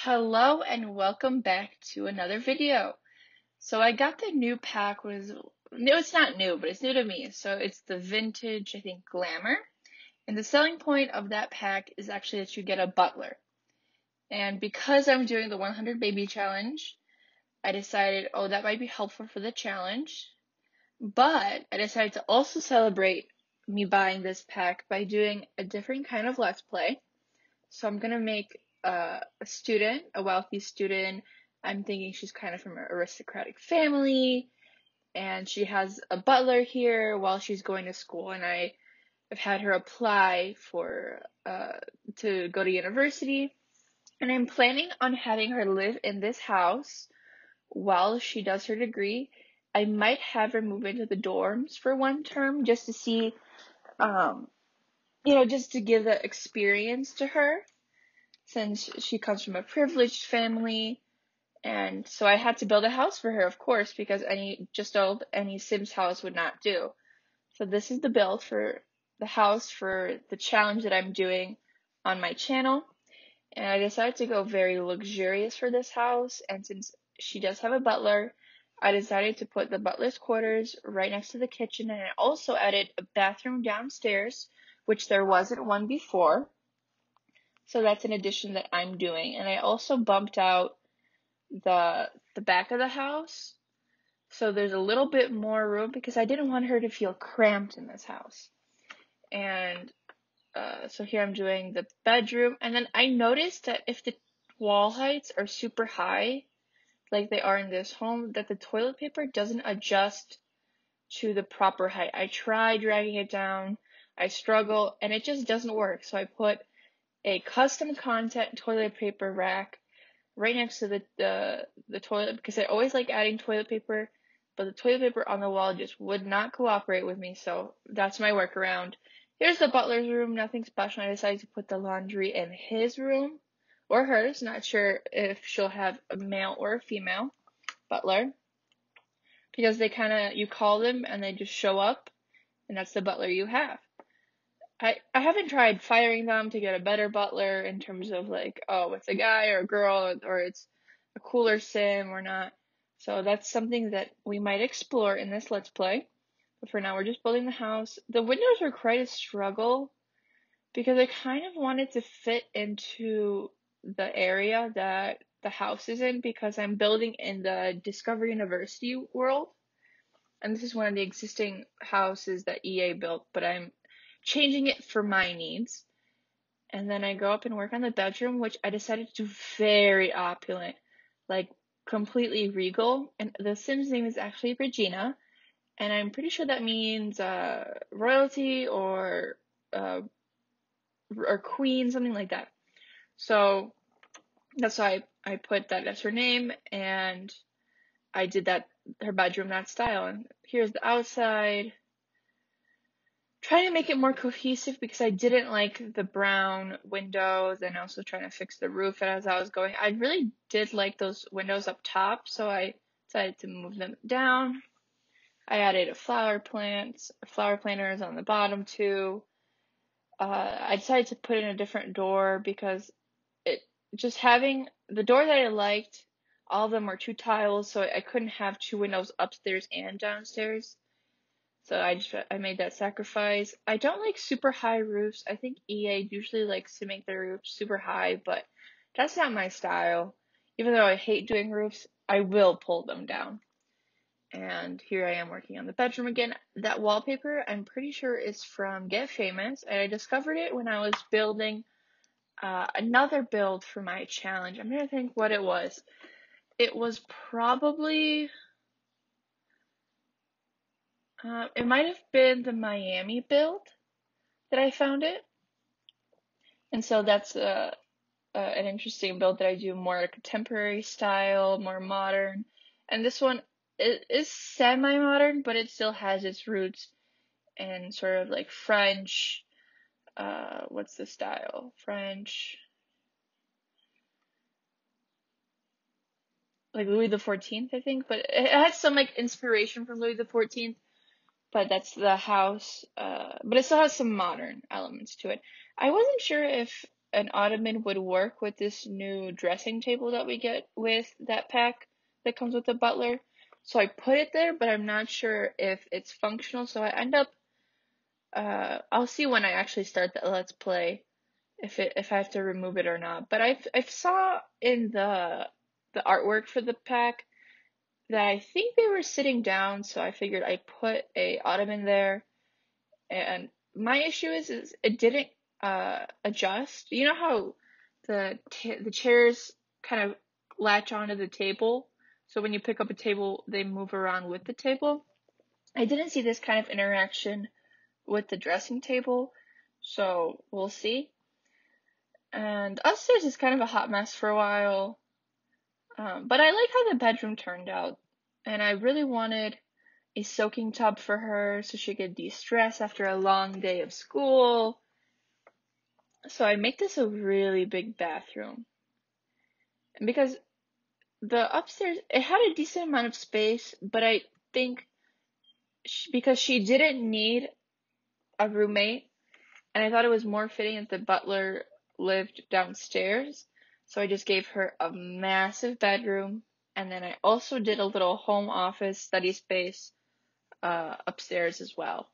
Hello and welcome back to another video. So I got the new pack no, it's not new, but it's new to me. So it's the vintage, I think, Glamour. And the selling point of that pack is actually that you get a butler. And because I'm doing the 100 baby challenge, I decided, oh, that might be helpful for the challenge. But I decided to also celebrate me buying this pack by doing a different kind of Let's Play. So I'm gonna make a student, a wealthy student. I'm thinking she's kind of from an aristocratic family, and she has a butler here while she's going to school. And I have had her apply for to go to university, and I'm planning on having her live in this house while she does her degree. I might have her move into the dorms for one term just to see, just to give the experience to her, since she comes from a privileged family. And so I had to build a house for her, of course, because any Sims house would not do. So this is the build for the house for the challenge that I'm doing on my channel. And I decided to go very luxurious for this house. And since she does have a butler, I decided to put the butler's quarters right next to the kitchen. And I also added a bathroom downstairs, which there wasn't one before. So that's an addition that I'm doing. And I also bumped out the back of the house, so there's a little bit more room because I didn't want her to feel cramped in this house. And so here I'm doing the bedroom, and then I noticed that if the wall heights are super high, like they are in this home, that the toilet paper doesn't adjust to the proper height. I tried dragging it down, I struggle, and it just doesn't work. So I put a custom content toilet paper rack right next to the toilet, because I always like adding toilet paper, but the toilet paper on the wall just would not cooperate with me, so that's my workaround. Here's the butler's room, nothing special. I decided to put the laundry in his room, or hers, not sure if she'll have a male or a female butler, because you call them and they just show up, and that's the butler you have. I haven't tried firing them to get a better butler in terms of like, oh, it's a guy or a girl, or it's a cooler sim or not. So that's something that we might explore in this Let's Play. But for now, we're just building the house. The windows were quite a struggle because I kind of wanted to fit into the area that the house is in, because I'm building in the Discovery University world. And this is one of the existing houses that EA built, but I'm changing it for my needs. And then I go up and work on the bedroom, which I decided to do very opulent, like completely regal. And the Sim's name is actually Regina, and I'm pretty sure that means royalty or queen, something like that. So that's why I put that as her name, and I did her bedroom that style. And here's the outside. Trying to make it more cohesive because I didn't like the brown windows, and also trying to fix the roof as I was going. I really did like those windows up top, so I decided to move them down. I added a flower planters on the bottom too. I decided to put in a different door because just having the door that I liked, all of them were 2 tiles, so I couldn't have 2 windows upstairs and downstairs. So I made that sacrifice. I don't like super high roofs. I think EA usually likes to make their roofs super high, but that's not my style. Even though I hate doing roofs, I will pull them down. And here I am working on the bedroom again. That wallpaper, I'm pretty sure, is from Get Famous, and I discovered it when I was building another build for my challenge. I'm trying to think what it was. It was probably... it might have been the Miami build that I found it. And so that's an interesting build that I do more contemporary style, more modern. And this one is semi-modern, but it still has its roots in sort of like French, what's the style? French, like Louis XIV, I think, but it has some like inspiration from Louis XIV. But that's the house, but it still has some modern elements to it. I wasn't sure if an ottoman would work with this new dressing table that we get with that pack that comes with the Butler. So I put it there, but I'm not sure if it's functional. So I end up, I'll see when I actually start the Let's Play if I have to remove it or not. But I saw in the artwork for the pack that I think they were sitting down, so I figured I'd put a ottoman there. And my issue is it didn't adjust. You know how the chairs kind of latch onto the table, so when you pick up a table, they move around with the table. I didn't see this kind of interaction with the dressing table, so we'll see. And upstairs is kind of a hot mess for a while, but I like how the bedroom turned out, and I really wanted a soaking tub for her so she could de-stress after a long day of school. So I make this a really big bathroom. And because the upstairs, it had a decent amount of space, but I think because she didn't need a roommate, and I thought it was more fitting that the butler lived downstairs, so I just gave her a massive bedroom, and then I also did a little home office study space upstairs as well.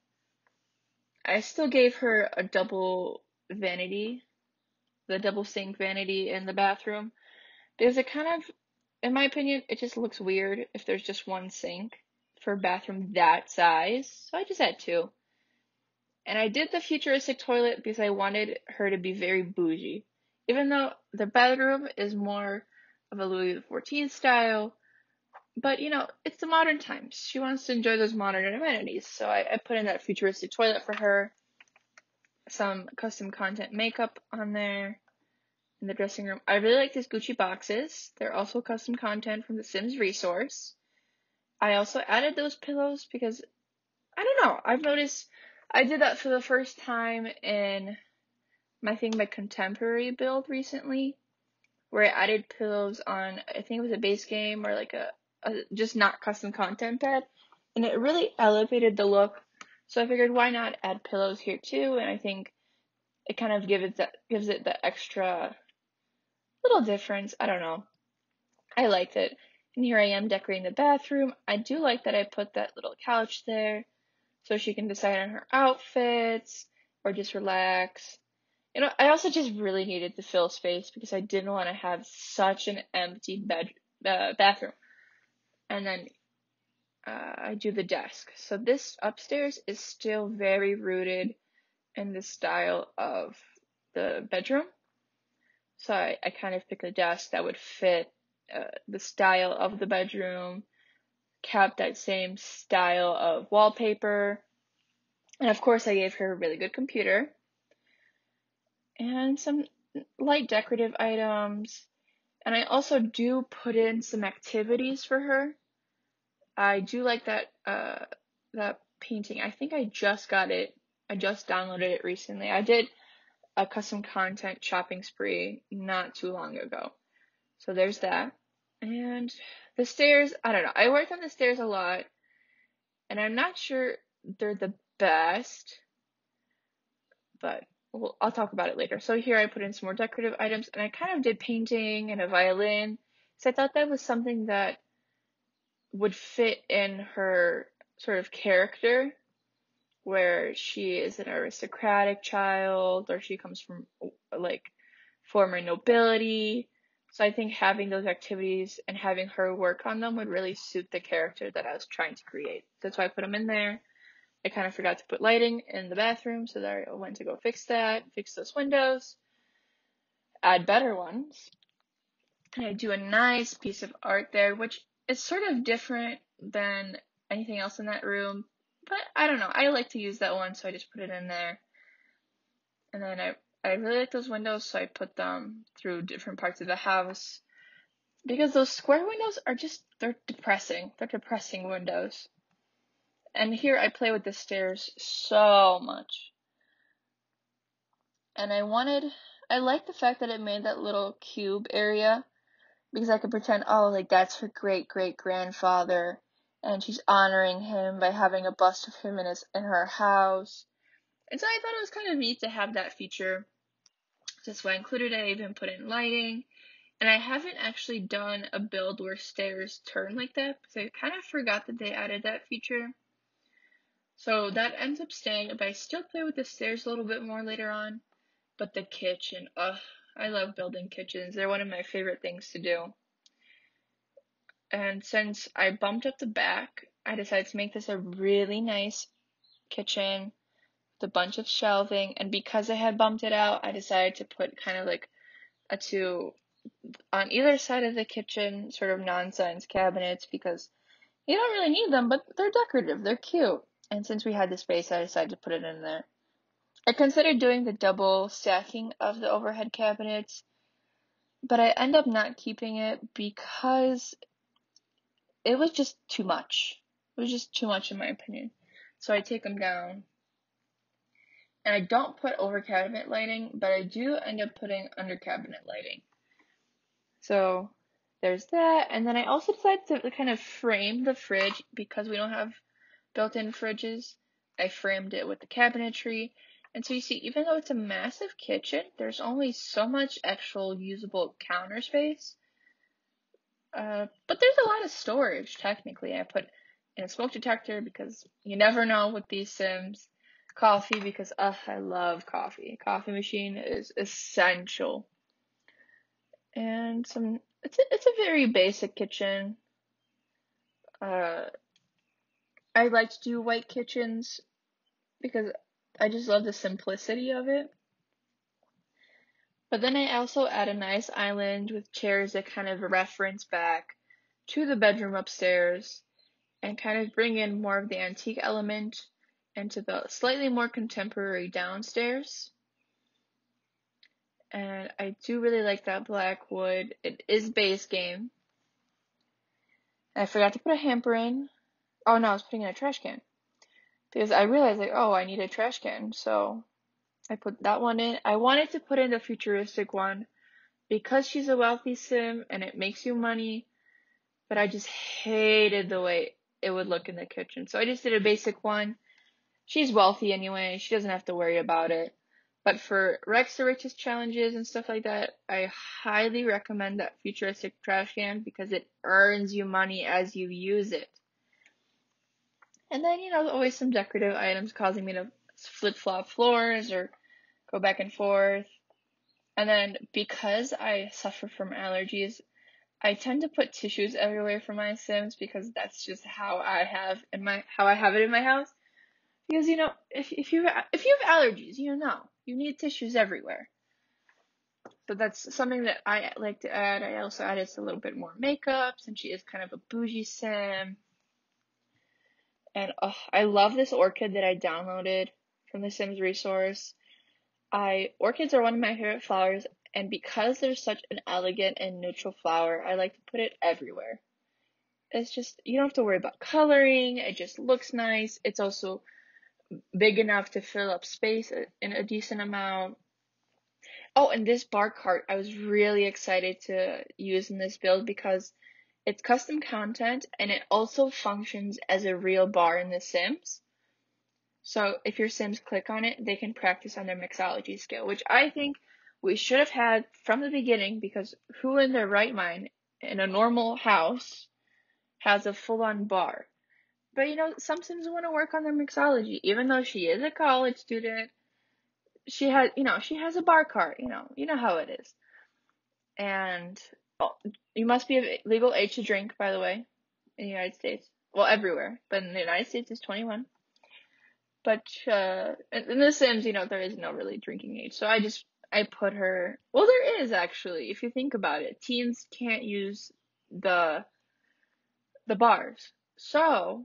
I still gave her a double vanity, the double sink vanity in the bathroom, because it kind of, in my opinion, it just looks weird if there's just one sink for a bathroom that size. So I just had two. And I did the futuristic toilet because I wanted her to be very bougie. Even though the bedroom is more of a Louis XIV style, but it's the modern times. She wants to enjoy those modern amenities. So I put in that futuristic toilet for her, some custom content makeup on there in the dressing room. I really like these Gucci boxes. They're also custom content from the Sims resource. I also added those pillows because, I don't know, I've noticed I did that for the first time in my contemporary build recently, where I added pillows on, I think it was a base game or like a just not custom content bed, and it really elevated the look. So I figured why not add pillows here too, and I think it kind of gives it the extra little difference. I don't know. I liked it. And here I am decorating the bathroom. I do like that I put that little couch there so she can decide on her outfits or just relax. I also just really needed to fill space because I didn't want to have such an empty bathroom. And then I do the desk. So this upstairs is still very rooted in the style of the bedroom. So I kind of picked a desk that would fit the style of the bedroom, kept that same style of wallpaper, and of course I gave her a really good computer and some light decorative items. And I also do put in some activities for her. I do like that painting. I think I just got it. I just downloaded it recently. I did a custom content shopping spree not too long ago. So there's that. And the stairs, I don't know. I worked on the stairs a lot, and I'm not sure they're the best, but I'll talk about it later. So here I put in some more decorative items, and I kind of did painting and a violin. So I thought that was something that would fit in her sort of character, where she is an aristocratic child, or she comes from like former nobility. So I think having those activities and having her work on them would really suit the character that I was trying to create. That's why I put them in there. I kind of forgot to put lighting in the bathroom, so there I went to go fix those windows, add better ones. And I do a nice piece of art there, which is sort of different than anything else in that room. But I don't know. I like to use that one, so I just put it in there. And then I really like those windows, so I put them through different parts of the house. Because those square windows are they're depressing. They're depressing windows. And here I play with the stairs so much. And I like the fact that it made that little cube area, because I could pretend, oh, like that's her great-great-grandfather, and she's honoring him by having a bust of him in her house. And so I thought it was kind of neat to have that feature. Just what I included, I even put in lighting. And I haven't actually done a build where stairs turn like that, because I kind of forgot that they added that feature. So that ends up staying, but I still play with the stairs a little bit more later on. But the kitchen, I love building kitchens. They're one of my favorite things to do. And since I bumped up the back, I decided to make this a really nice kitchen with a bunch of shelving. And because I had bumped it out, I decided to put kind of like a two on either side of the kitchen, sort of nonsense cabinets, because you don't really need them, but they're decorative, they're cute. And since we had the space, I decided to put it in there. I considered doing the double stacking of the overhead cabinets, but I end up not keeping it because it was just too much. It was just too much in my opinion. So I take them down. And I don't put over cabinet lighting, but I do end up putting under cabinet lighting. So there's that. And then I also decided to kind of frame the fridge because we don't have built-in fridges. I framed it with the cabinetry. And so you see, even though it's a massive kitchen, there's only so much actual usable counter space. But there's a lot of storage, technically. I put in a smoke detector because you never know with these Sims. Coffee because, I love coffee. Coffee machine is essential. And it's a very basic kitchen. I like to do white kitchens because I just love the simplicity of it. But then I also add a nice island with chairs that kind of reference back to the bedroom upstairs and kind of bring in more of the antique element into the slightly more contemporary downstairs. And I do really like that black wood. It is base game. And I forgot to put a hamper in. Oh no, I was putting in a trash can. Because I realized I need a trash can. So I put that one in. I wanted to put in the futuristic one because she's a wealthy sim and it makes you money. But I just hated the way it would look in the kitchen. So I just did a basic one. She's wealthy anyway. She doesn't have to worry about it. But for Rex the Richest challenges and stuff like that, I highly recommend that futuristic trash can because it earns you money as you use it. And then, always some decorative items causing me to flip-flop floors or go back and forth. And then because I suffer from allergies, I tend to put tissues everywhere for my Sims because that's just how I have it in my house. Because if you have allergies, you need tissues everywhere. So that's something that I like to add. I also added a little bit more makeup since she is kind of a bougie Sim. And I love this orchid that I downloaded from the Sims resource. Orchids are one of my favorite flowers, and because they're such an elegant and neutral flower, I like to put it everywhere. It's just, you don't have to worry about coloring, it just looks nice. It's also big enough to fill up space in a decent amount. Oh, and this bar cart, I was really excited to use in this build because it's custom content and it also functions as a real bar in The Sims. So if your Sims click on it, they can practice on their mixology skill, which I think we should have had from the beginning because who in their right mind in a normal house has a full-on bar? But some Sims want to work on their mixology. Even though she is a college student, she has a bar cart, you know how it is. And you must be of legal age to drink, by the way, in the United States. Well, everywhere, but in the United States it's 21. But in The Sims, there is no really drinking age. So I put her, well, there is actually, if you think about it. Teens can't use the bars. So,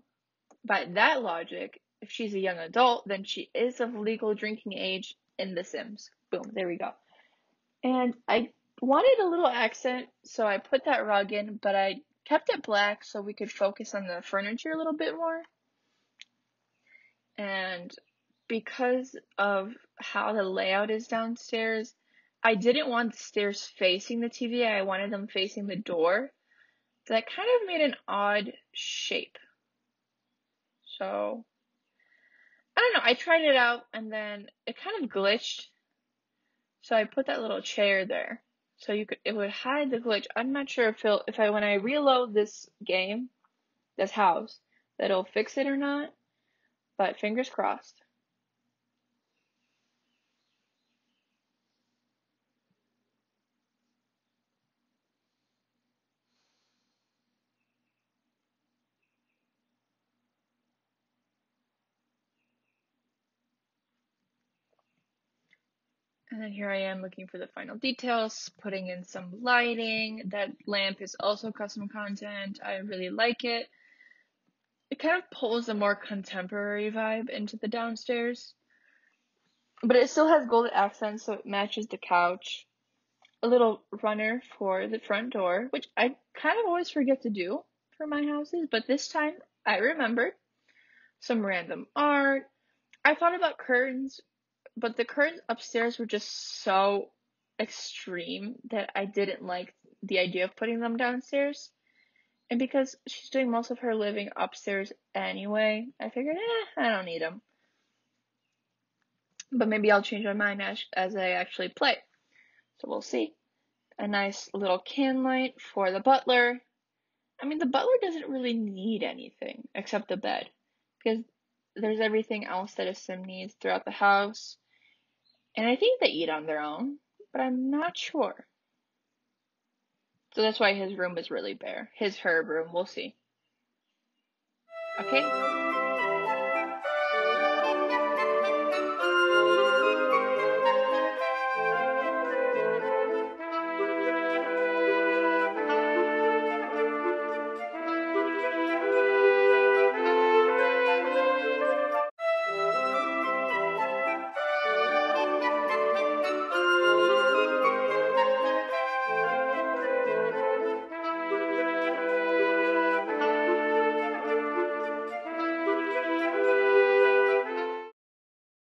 by that logic, if she's a young adult, then she is of legal drinking age in The Sims. Boom, there we go. And I wanted a little accent, so I put that rug in, but I kept it black so we could focus on the furniture a little bit more. And because of how the layout is downstairs, I didn't want the stairs facing the TV. I wanted them facing the door. That kind of made an odd shape. So, I don't know. I tried it out and then it kind of glitched. So I put that little chair there. So it would hide the glitch. I'm not sure when I reload this game, this house, that it'll fix it or not, but fingers crossed. And then here I am looking for the final details, putting in some lighting. That lamp is also custom content. I really like it. It kind of pulls a more contemporary vibe into the downstairs. But it still has golden accents, so it matches the couch. A little runner for the front door, which I kind of always forget to do for my houses, but this time I remembered. Some random art. I thought about curtains, but the curtains upstairs were just so extreme that I didn't like the idea of putting them downstairs. And because she's doing most of her living upstairs anyway, I figured, I don't need them. But maybe I'll change my mind as I actually play. So we'll see. A nice little can light for the butler. I mean, the butler doesn't really need anything except the bed, because there's everything else that a sim needs throughout the house. And I think they eat on their own, but I'm not sure. So that's why his room is really bare. Her room, we'll see. Okay,